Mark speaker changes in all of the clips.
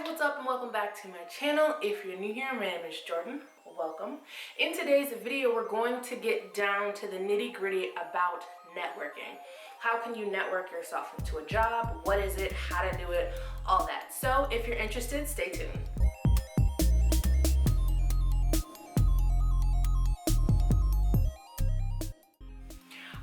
Speaker 1: what's up and welcome back to my channel. If you're new here, my name is Jordan. Welcome. In today's video, we're going to get down to the nitty-gritty about networking. How can you network yourself into a job? What is it? How to do it? All that. So if you're interested, stay tuned.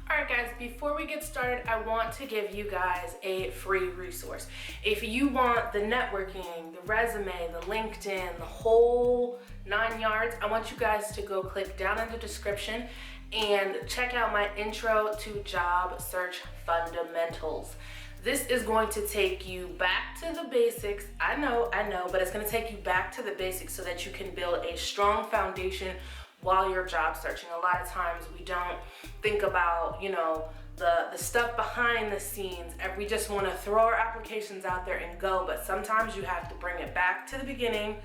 Speaker 1: Alright guys, before we get started, I want to give you guys a free resource. If you want the networking, the resume, the LinkedIn, the whole 9 yards, I want you guys to go click down in the description and check out my intro to job search fundamentals. This is going to take you back to the basics. I know, but it's going to take you back to the basics so that you can build a strong foundation while you're job searching. A lot of times we don't think about, the stuff behind the scenes, and we just want to throw our applications out there and go, but sometimes you have to bring it back to the beginning,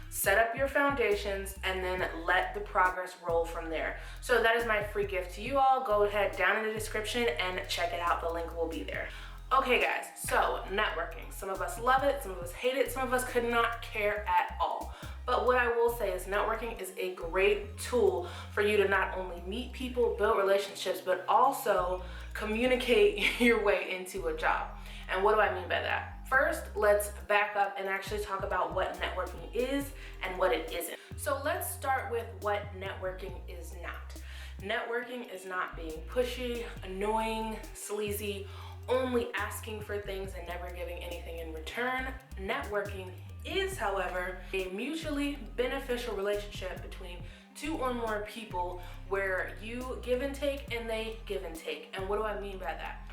Speaker 1: set up your foundations, and then let the progress roll from there. So that is my free gift to you all. Go ahead down in the description and check it out. The link will be there. Okay guys, so networking. Some of us love it, some of us hate it, some of us could not care at all. But what I will say is networking is a great tool for you to not only meet people, build relationships, but also communicate your way into a job. And what do I mean by that? First, let's back up and actually talk about what networking is and what it isn't. So let's start with what networking is not. Networking is not being pushy, annoying, sleazy, only asking for things and never giving anything in return. Networking is, however, a mutually beneficial relationship between two or more people where you give and take and they give and take. And what do I mean by that?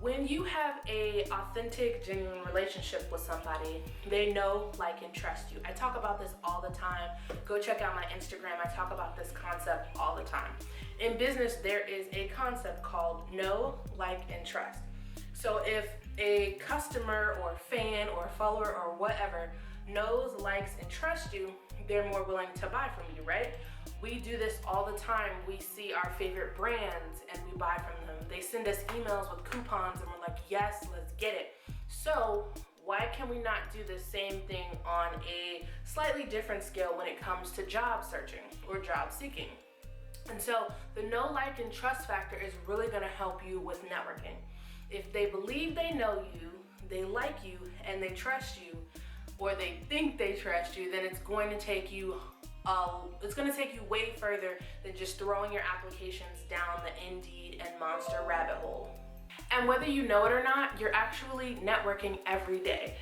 Speaker 1: When you have a authentic, genuine relationship with somebody, they know, like, and trust you. I talk about this all the time. Go check out my Instagram. I talk about this concept all the time. In business, there is a concept called know, like, and trust. So if a customer or fan or follower or whatever knows, likes, and trusts you, they're more willing to buy from you, right? We do this all the time. We see our favorite brands and we buy from them. They send us emails with coupons and we're like, yes, let's get it. So why can we not do the same thing on a slightly different scale when it comes to job searching or job seeking? And so the know, like, and trust factor is really gonna help you with networking. If they believe they know you, they like you, and they trust you, or they think they trust you, then it's going to take you way further than just throwing your applications down the Indeed and Monster rabbit hole. And whether you know it or not, you're actually networking every day.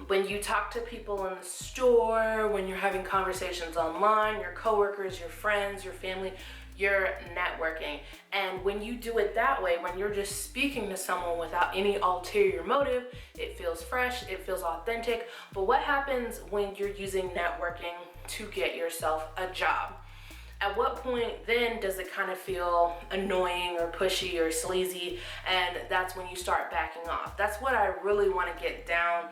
Speaker 1: When you talk to people in the store, when you're having conversations online, your coworkers, your friends, your family, you're networking. And when you do it that way, when you're just speaking to someone without any ulterior motive, it feels fresh, it feels authentic. But what happens when you're using networking to get yourself a job? At what point then does it kind of feel annoying or pushy or sleazy? And that's when you start backing off. That's what I really want to get down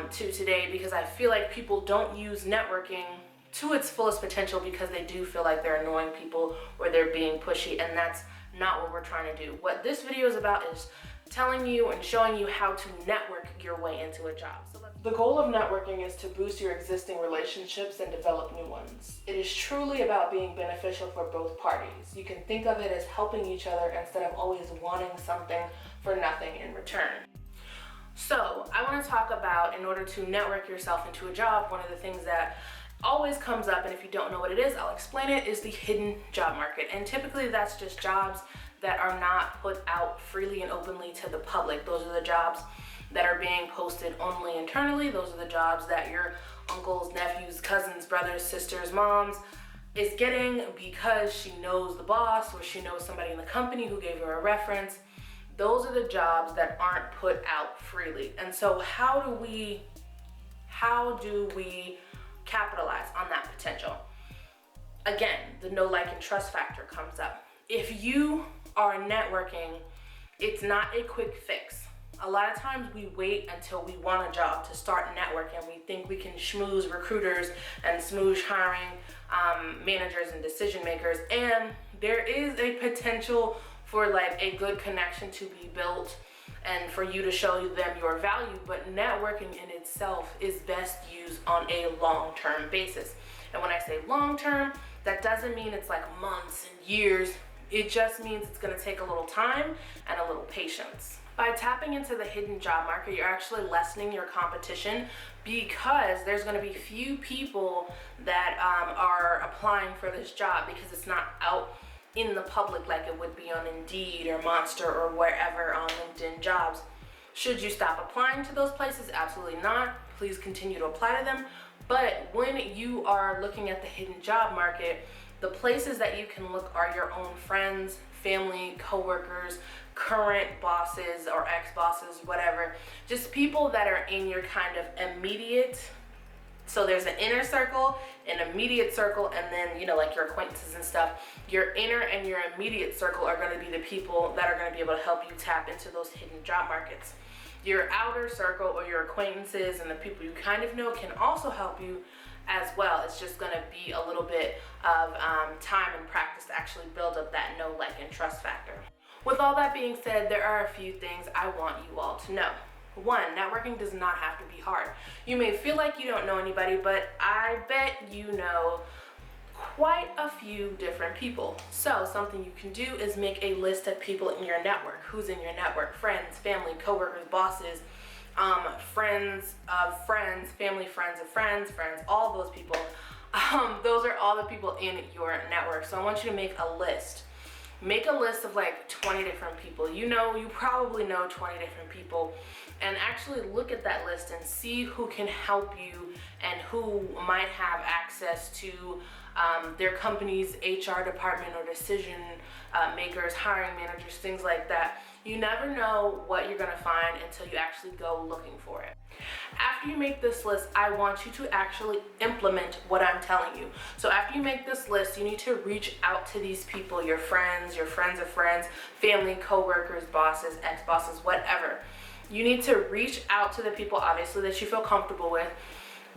Speaker 1: to today, because I feel like people don't use networking to its fullest potential because they do feel like they're annoying people or they're being pushy, and that's not what we're trying to do. What this video is about is telling you and showing you how to network your way into a job. So the goal of networking is to boost your existing relationships and develop new ones. It is truly about being beneficial for both parties. You can think of it as helping each other instead of always wanting something for nothing in return. So I want to talk about, in order to network yourself into a job, one of the things that always comes up, and if you don't know what it is, I'll explain it, is the hidden job market. And typically that's just jobs that are not put out freely and openly to the public. Those are the jobs that are being posted only internally. Those are the jobs that your uncles, nephews, cousins, brothers, sisters, moms is getting because she knows the boss or she knows somebody in the company who gave her a reference. Those are the jobs that aren't put out freely. And so how do we capitalize on that potential? Again, the know, like, and trust factor comes up. If you are networking, it's not a quick fix. A lot of times we wait until we want a job to start networking. We think we can schmooze recruiters and smoosh hiring managers and decision makers, and there is a potential for like a good connection to be built and for you to show them your value, but networking in itself is best used on a long-term basis. And when I say long-term, that doesn't mean it's like months and years. It just means it's gonna take a little time and a little patience. By tapping into the hidden job market, you're actually lessening your competition, because there's gonna be few people that are applying for this job, because it's not out in the public like it would be on Indeed or Monster or wherever on LinkedIn Jobs. Should you stop applying to those places? Absolutely not. Please continue to apply to them. But when you are looking at the hidden job market, the places that you can look are your own friends, family, coworkers, current bosses or ex-bosses, whatever. Just people that are in your kind of immediate. So there's an inner circle, an immediate circle, and then, you know, like your acquaintances and stuff. Your inner and your immediate circle are going to be the people that are going to be able to help you tap into those hidden job markets. Your outer circle or your acquaintances and the people you kind of know can also help you as well. It's just going to be a little bit of time and practice to actually build up that know, like, and trust factor. With all that being said, there are a few things I want you all to know. One, networking does not have to be hard. You may feel like you don't know anybody, but I bet you know quite a few different people. So something you can do is make a list of people in your network. Who's in your network? Friends, family, coworkers, bosses, friends of friends, family, friends of friends, all those people. Those are all the people in your network. So I want you to make a list. Make a list of like 20 different people. You probably know 20 different people, and actually look at that list and see who can help you and who might have access to their company's HR department or decision makers, hiring managers, things like that. You never know what you're gonna find until you actually go looking for it. After you make this list, I want you to actually implement what I'm telling you. So after you make this list, you need to reach out to these people, your friends of friends, family, coworkers, bosses, ex-bosses, whatever. You need to reach out to the people, obviously, that you feel comfortable with,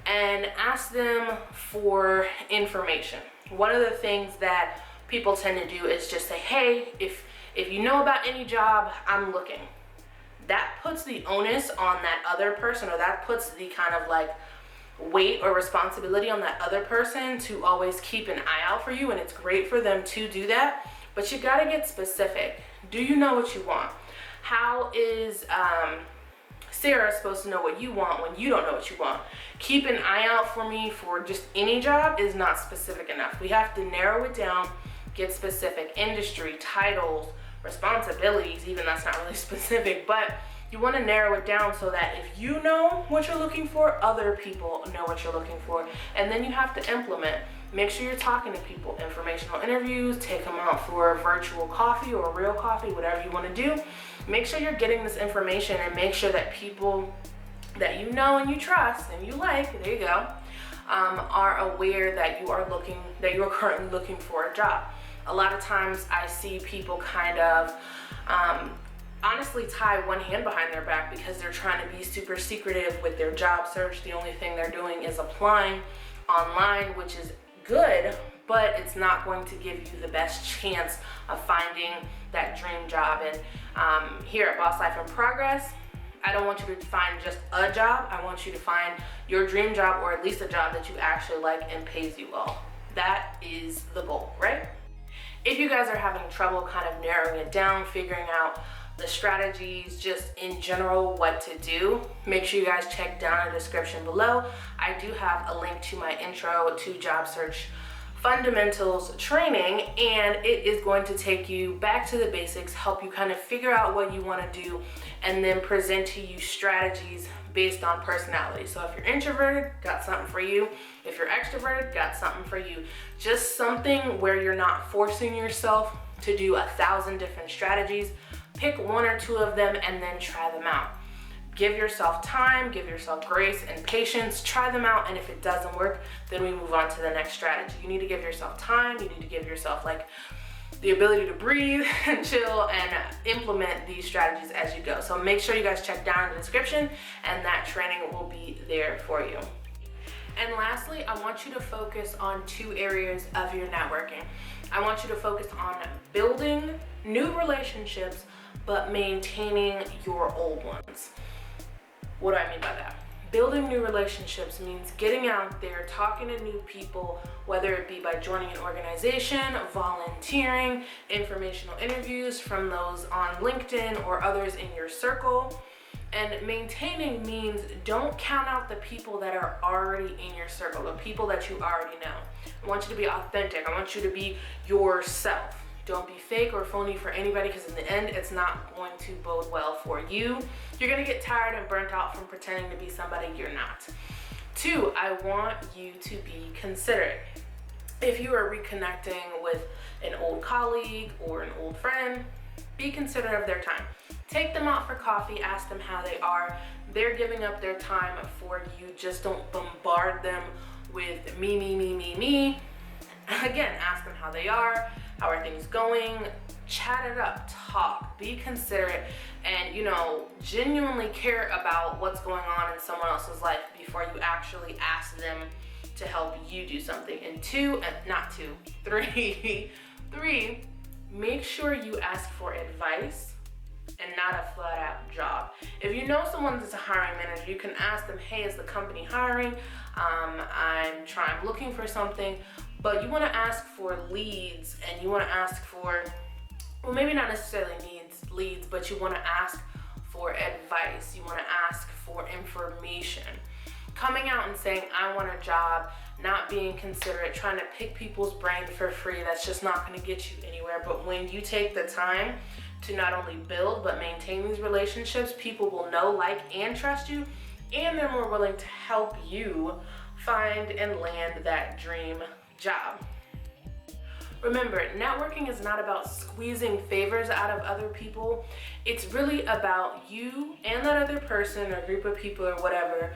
Speaker 1: and ask them for information. One of the things that people tend to do is just say, hey, if you know about any job, I'm looking. That puts the onus on that other person, or that puts the kind of like weight or responsibility on that other person to always keep an eye out for you, and it's great for them to do that, but you gotta get specific. Do you know what you want? How is Sarah supposed to know what you want when you don't know what you want? Keep an eye out for me for just any job is not specific enough. We have to narrow it down, get specific. Industry, titles, responsibilities, even that's not really specific, but you want to narrow it down so that if you know what you're looking for, other people know what you're looking for, and then you have to implement. Make sure you're talking to people, informational interviews, take them out for a virtual coffee or a real coffee, whatever you want to do. Make sure you're getting this information, and make sure that people that you know and you trust and you like, there you go, are aware that you are currently looking for a job. A lot of times I see people kind of honestly tie one hand behind their back because they're trying to be super secretive with their job search. The only thing they're doing is applying online, which is good, but it's not going to give you the best chance of finding that dream job. And here at Boss Life in Progress, I don't want you to find just a job. I want you to find your dream job, or at least a job that you actually like and pays you well. That is the goal, right? If you guys are having trouble kind of narrowing it down, figuring out the strategies, just in general what to do, make sure you guys check down in the description below. I do have a link to my intro to job search fundamentals training, and it is going to take you back to the basics, help you kind of figure out what you want to do, and then present to you strategies based on personality. So if you're introverted, got something for you. If you're extroverted, got something for you. Just something where you're not forcing yourself to do 1,000 different strategies. Pick one or two of them and then try them out. Give yourself time, give yourself grace and patience, try them out, and if it doesn't work, then we move on to the next strategy. You need to give yourself time, you need to give yourself like the ability to breathe and chill and implement these strategies as you go. So make sure you guys check down in the description, and that training will be there for you. And lastly, I want you to focus on 2 areas of your networking. I want you to focus on building new relationships, but maintaining your old ones. What do I mean by that? Building new relationships means getting out there, talking to new people, whether it be by joining an organization, volunteering, informational interviews from those on LinkedIn or others in your circle. And maintaining means don't count out the people that are already in your circle, the people that you already know. I want you to be authentic. I want you to be yourself. Don't be fake or phony for anybody, because in the end, it's not going to bode well for you. You're gonna get tired and burnt out from pretending to be somebody you're not. 2, I want you to be considerate. If you are reconnecting with an old colleague or an old friend, be considerate of their time. Take them out for coffee, ask them how they are. They're giving up their time for you. Just don't bombard them with me. Again, ask them how they are things going, chat it up, talk, be considerate, and genuinely care about what's going on in someone else's life before you actually ask them to help you do something. And 3, make sure you ask for advice and not a flat out job. If you know someone that's a hiring manager, you can ask them, hey, is the company hiring? I'm looking for something. But you want to ask for leads, and you want to ask for, well, maybe not necessarily leads, but you want to ask for advice. You want to ask for information. Coming out and saying, I want a job, not being considerate, trying to pick people's brain for free, that's just not going to get you anywhere. But when you take the time to not only build but maintain these relationships, people will know, like, and trust you, and they're more willing to help you find and land that dream job. Remember, networking is not about squeezing favors out of other people. It's really about you and that other person or group of people or whatever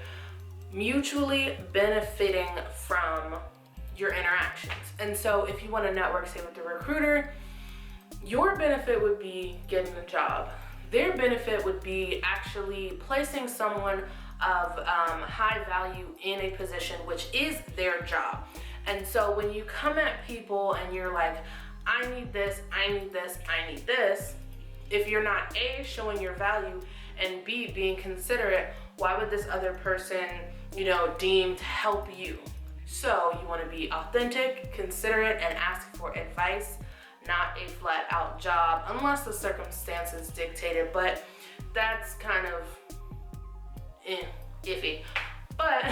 Speaker 1: mutually benefiting from your interactions. And so if you want to network, say, with the recruiter, your benefit would be getting a job. Their benefit would be actually placing someone of high value in a position, which is their job. And so when you come at people and you're like, I need this, I need this, I need this, if you're not A, showing your value, and B, being considerate, why would this other person, deem to help you? So you want to be authentic, considerate, and ask for advice, not a flat out job, unless the circumstances dictate it, but that's kind of iffy. But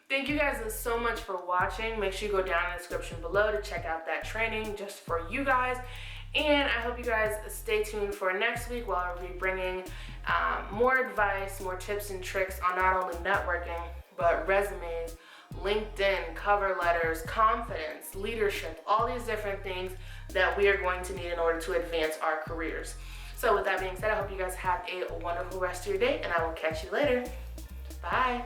Speaker 1: thank you guys so much for watching. Make sure you go down in the description below to check out that training just for you guys. And I hope you guys stay tuned for next week, where I'll be bringing more advice, more tips and tricks on not only networking, but resumes, LinkedIn, cover letters, confidence, leadership, all these different things that we are going to need in order to advance our careers. So with that being said, I hope you guys have a wonderful rest of your day, and I will catch you later. Bye.